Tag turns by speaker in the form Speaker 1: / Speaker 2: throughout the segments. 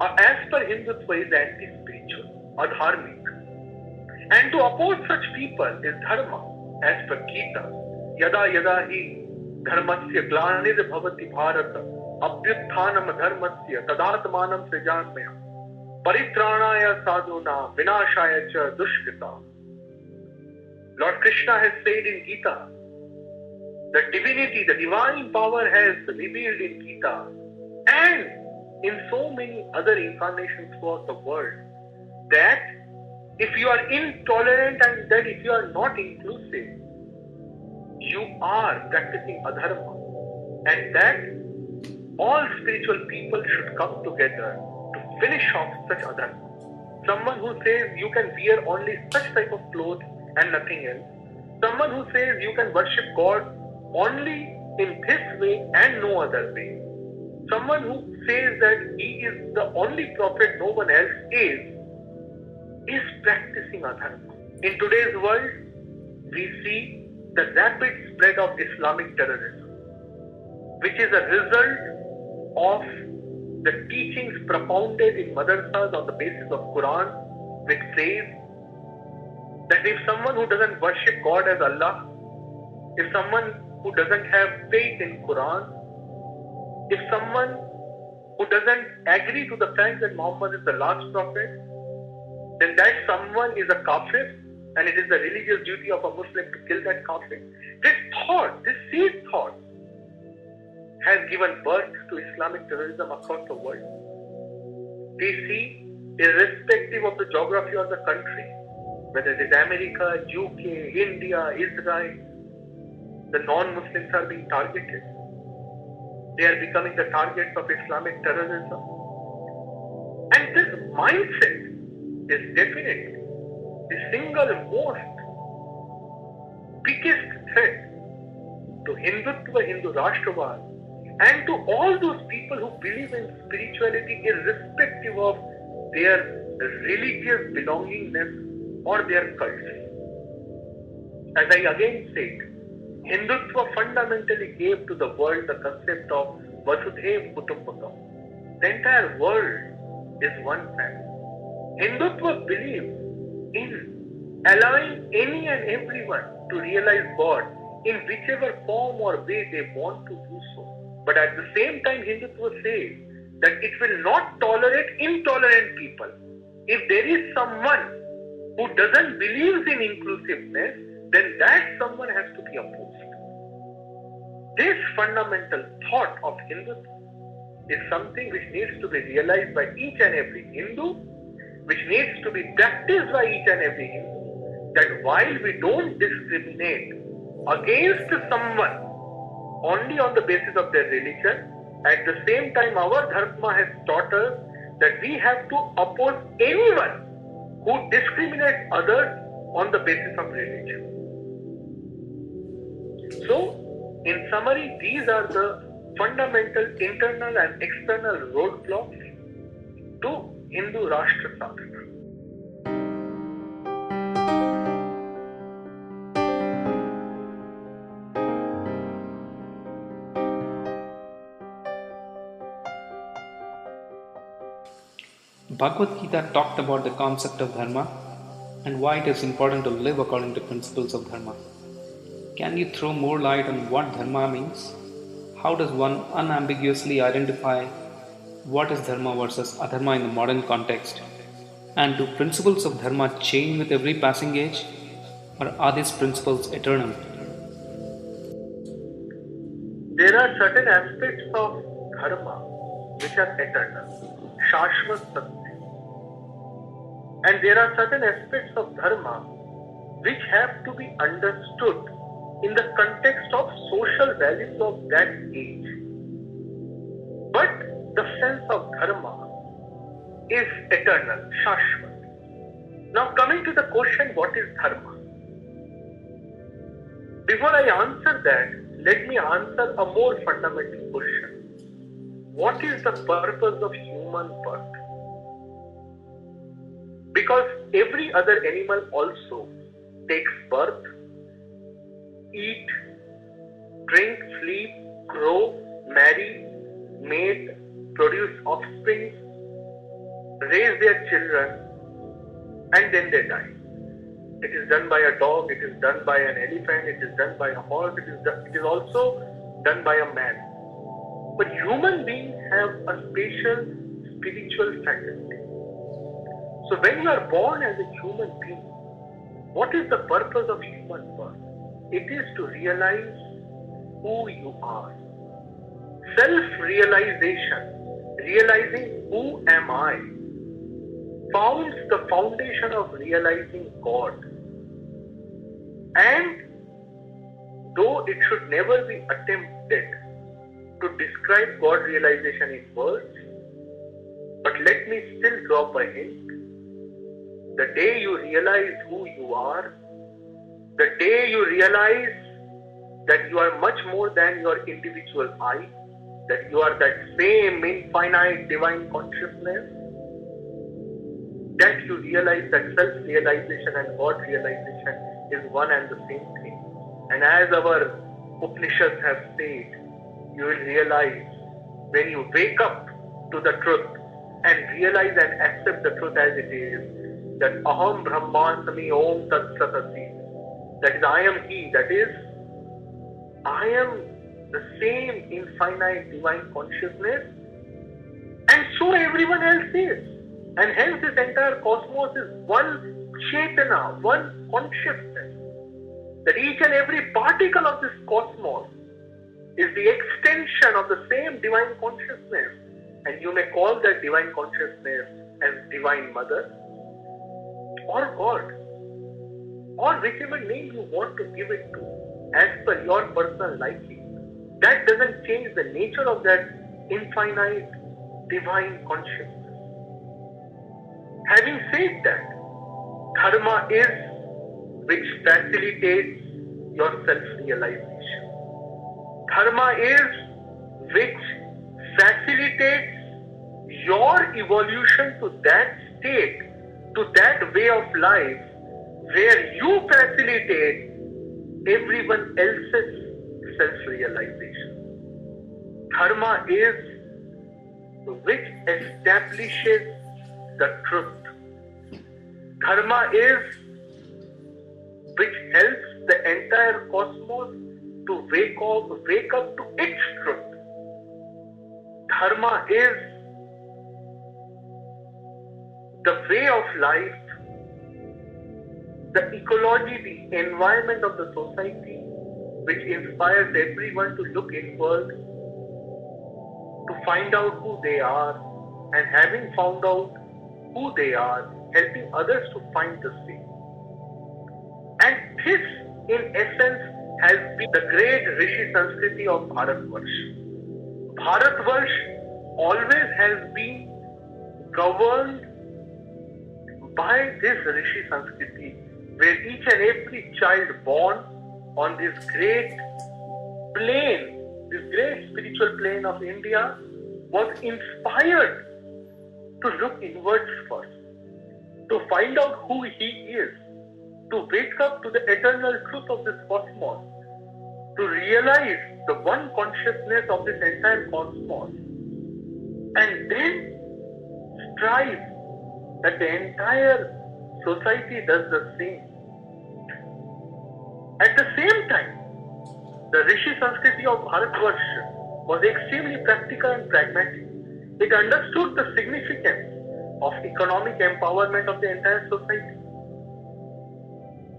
Speaker 1: as per Hindutva, is anti-spiritual, adharmic. And to oppose such people is dharma, as per Gita. Yada yada hi dharmasya glanir bhavati bharata abhyutthanam dharmasya tadatmanam srijamya paritranaya sadhuna vinashaya cha dushkrita. Lord Krishna has said in Gita, the divinity, the divine power has revealed in Gita and in so many other incarnations throughout the world that if you are intolerant and that if you are not inclusive, you are practicing adharma, and that all spiritual people should come together to finish off such adharma. Someone who says you can wear only such type of clothes and nothing else. Someone who says you can worship God only in this way and no other way. Someone who says that he is the only prophet, no one else is practicing adharma. In today's world, we see the rapid spread of Islamic terrorism, which is a result of the teachings propounded in madrasas on the basis of Quran, which says that if someone who doesn't worship God as Allah, if someone who doesn't have faith in Quran, if someone who doesn't agree to the fact that Muhammad is the last prophet, then that someone is a kafir, and it is the religious duty of a Muslim to kill that kafir. This thought, this seed thought, has given birth to Islamic terrorism across the world. We see, irrespective of the geography of the country, whether it is America, UK, India, Israel, the non-Muslims are being targeted. They are becoming the targets of Islamic terrorism. And this mindset is definitely the single most biggest threat to Hindutva, Hindu Rashtravad, and to all those people who believe in spirituality irrespective of their religious belongingness or their cults. As I again said, Hindutva fundamentally gave to the world the concept of Vasudhaiva Kutumbakam. The entire world is one family. Hindutva believes in allowing any and everyone to realize God in whichever form or way they want to do so. But at the same time, Hindutva says that it will not tolerate intolerant people. If there is someone who doesn't believe in inclusiveness, then that someone has to be opposed. This fundamental thought of Hindutva is something which needs to be realized by each and every Hindu, which needs to be practiced by each and every Hindu, that while we don't discriminate against someone only on the basis of their religion, at the same time our dharma has taught us that we have to oppose anyone who discriminates others on the basis of religion. So, in summary, these are the fundamental internal and external roadblocks to Hindu Rashtra Sadhana.
Speaker 2: Bhagavad Gita talked about the concept of dharma and why it is important to live according to principles of dharma. Can you throw more light on what dharma means? How does one unambiguously identify what is dharma versus adharma in the modern context? And do principles of dharma change with every passing age? Or are these principles eternal?
Speaker 1: There are certain aspects of dharma which are eternal, shashvat satya. And there are certain aspects of dharma which have to be understood in the context of social values of that age. But the sense of dharma is eternal, shashvat. Now coming to the question, what is dharma? Before I answer that, let me answer a more fundamental question. What is the purpose of human birth? Because every other animal also takes birth, eat, drink, sleep, grow, marry, mate, produce offspring, raise their children, and then they die. It is done by a dog, it is done by an elephant, it is done by a horse, it is also done by a man. But human beings have a special spiritual faculty. So when you are born as a human being, what is the purpose of human birth? It is to realize who you are. Self-realization, realizing who am I, forms the foundation of realizing God. And though it should never be attempted to describe God realization in words, but let me still drop a hint. The day you realize who you are, the day you realize that you are much more than your individual I, that you are that same infinite divine consciousness, that you realize that self-realization and God realization is one and the same thing. And as our Upanishads have said, you will realize when you wake up to the truth and realize and accept the truth as it is, that Aham Brahmasmi Om Tat Sat Asi, that is I am He, that is I am the same infinite divine consciousness, and so everyone else is. And hence this entire cosmos is one Chetana, one consciousness. That each and every particle of this cosmos is the extension of the same divine consciousness. And you may call that divine consciousness as Divine Mother or God, or whichever name you want to give it to as per your personal liking. That doesn't change the nature of that infinite divine consciousness. Having said that, dharma is which facilitates your self-realization. Dharma is which facilitates your evolution to that state, to that way of life where you facilitate everyone else's self-realization. Dharma is which establishes the truth. Dharma is which helps the entire cosmos to wake up to its truth. Dharma is the way of life, the ecology, the environment of the society, which inspires everyone to look inward, to find out who they are, and having found out who they are, helping others to find the same. And this, in essence, has been the great Rishi Sanskriti of Bharatvarsh. Bharatvarsh always has been governed by this Rishi Sanskriti, where each and every child born on this great plane, this great spiritual plane of India, was inspired to look inwards first, to find out who he is, to wake up to the eternal truth of this cosmos, to realize the one consciousness of this entire cosmos, and then strive that the entire society does the same. At the same time, the Rishi Sanskriti of Bharatvarsh was extremely practical and pragmatic. It understood the significance of economic empowerment of the entire society.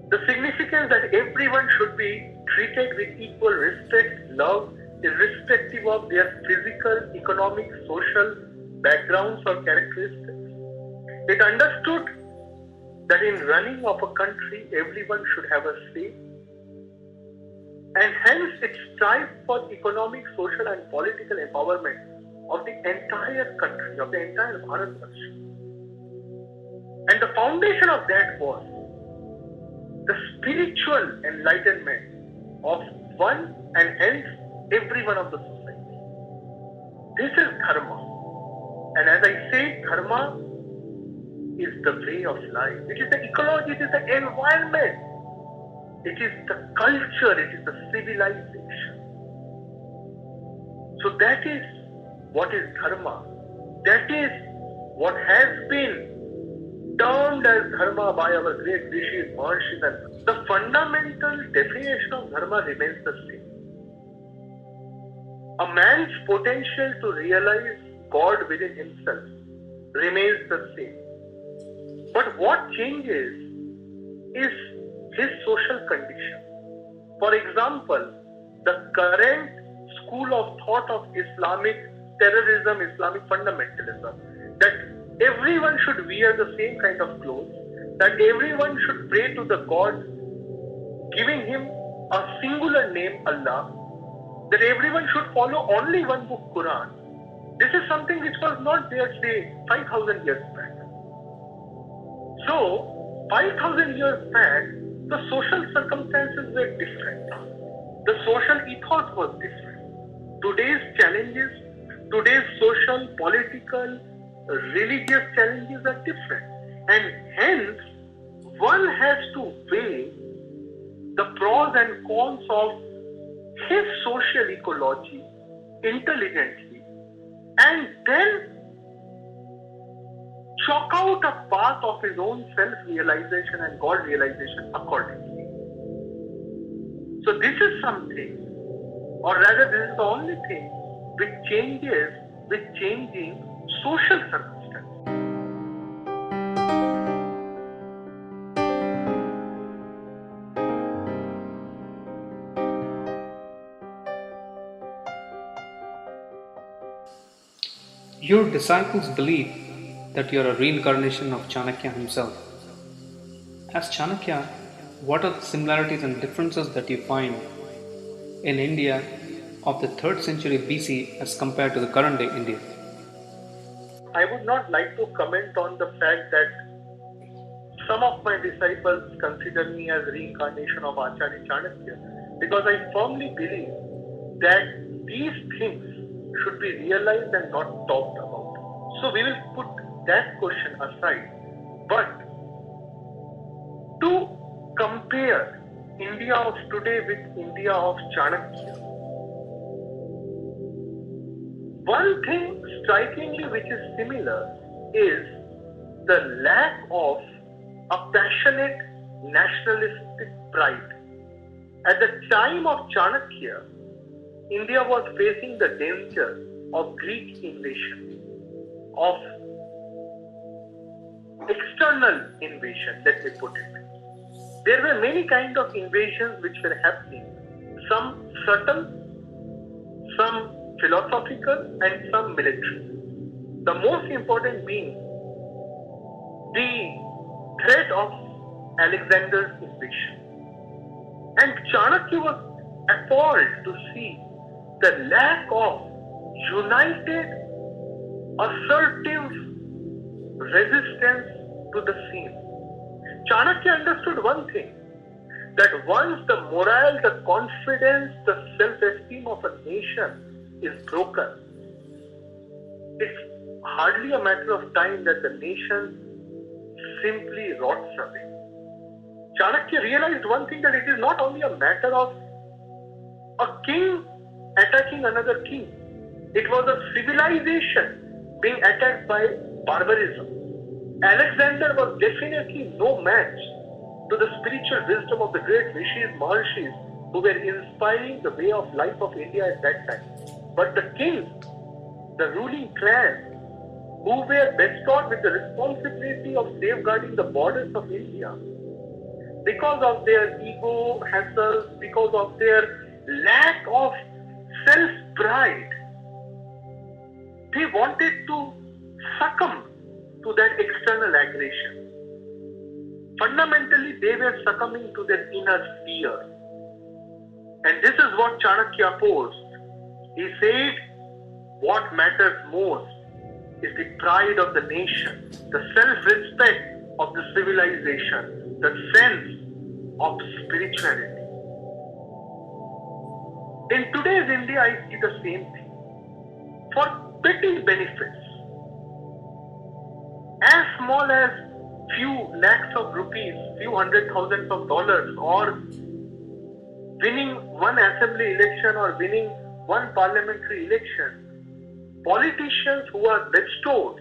Speaker 1: The significance that everyone should be treated with equal respect, love, irrespective of their physical, economic, social backgrounds or characteristics. It understood that in running of a country, everyone should have a say. And hence it strived for economic, social and political empowerment of the entire country, of the entire Bharatvarsh. And the foundation of that was the spiritual enlightenment of one and hence every one of the society. This is dharma. And as I say, dharma is the way of life. It is the ecology, it is the environment. It is the culture, it is the civilization. So that is what is dharma. That is what has been termed as dharma by our great rishis, maharshis, and the fundamental definition of dharma remains the same. A man's potential to realize God within himself remains the same. But what changes is his social condition. For example, the current school of thought of Islamic terrorism, Islamic fundamentalism, that everyone should wear the same kind of clothes, that everyone should pray to the God, giving him a singular name, Allah, that everyone should follow only one book, Quran. This is something which was not there, say, 5,000 years back. So, 5,000 years back, the social circumstances were different. The social ethos was different. Today's challenges, today's social, political, religious challenges are different. And hence, one has to weigh the pros and cons of his social ecology intelligently and then chalk out a path of his own self-realization and God-realization accordingly. So this is something, or rather this is the only thing which changes with changing social circumstances.
Speaker 2: Your disciples believe that you are a reincarnation of Chanakya himself. As Chanakya, what are the similarities and differences that you find in India of the 3rd century BC as compared to the current day India?
Speaker 1: I would not like to comment on the fact that some of my disciples consider me as reincarnation of Acharya Chanakya, because I firmly believe that these things should be realized and not talked about. So we will put that question aside. But to compare India of today with India of Chanakya, one thing strikingly which is similar is the lack of a passionate nationalistic pride. At the time of Chanakya, India was facing the danger of Greek invasion, of external invasion, let me put it. There were many kinds of invasions which were happening, some subtle, some philosophical, and some military. The most important being the threat of Alexander's invasion. And Chanakya was appalled to see the lack of united, assertive resistance to the scene. Chanakya understood one thing, that once the morale, the confidence, the self-esteem of a nation is broken, it's hardly a matter of time that the nation simply rots away. Chanakya realized one thing, that it is not only a matter of a king attacking another king. It was a civilization being attacked by barbarism. Alexander was definitely no match to the spiritual wisdom of the great rishis, maharshis, who were inspiring the way of life of India at that time. But the king, the ruling clan, who were bestowed with the responsibility of safeguarding the borders of India, because of their ego hassles, because of their lack of self-pride, they wanted to succumb to that external aggression. Fundamentally, they were succumbing to their inner fear. And this is what Chanakya opposed. He said, what matters most is the pride of the nation, the self-respect of the civilization, the sense of spirituality. In today's India, I see the same thing. For petty benefits, as small as few lakhs of rupees, few $100,000s of dollars, or winning one assembly election or winning one parliamentary election, politicians who are bestowed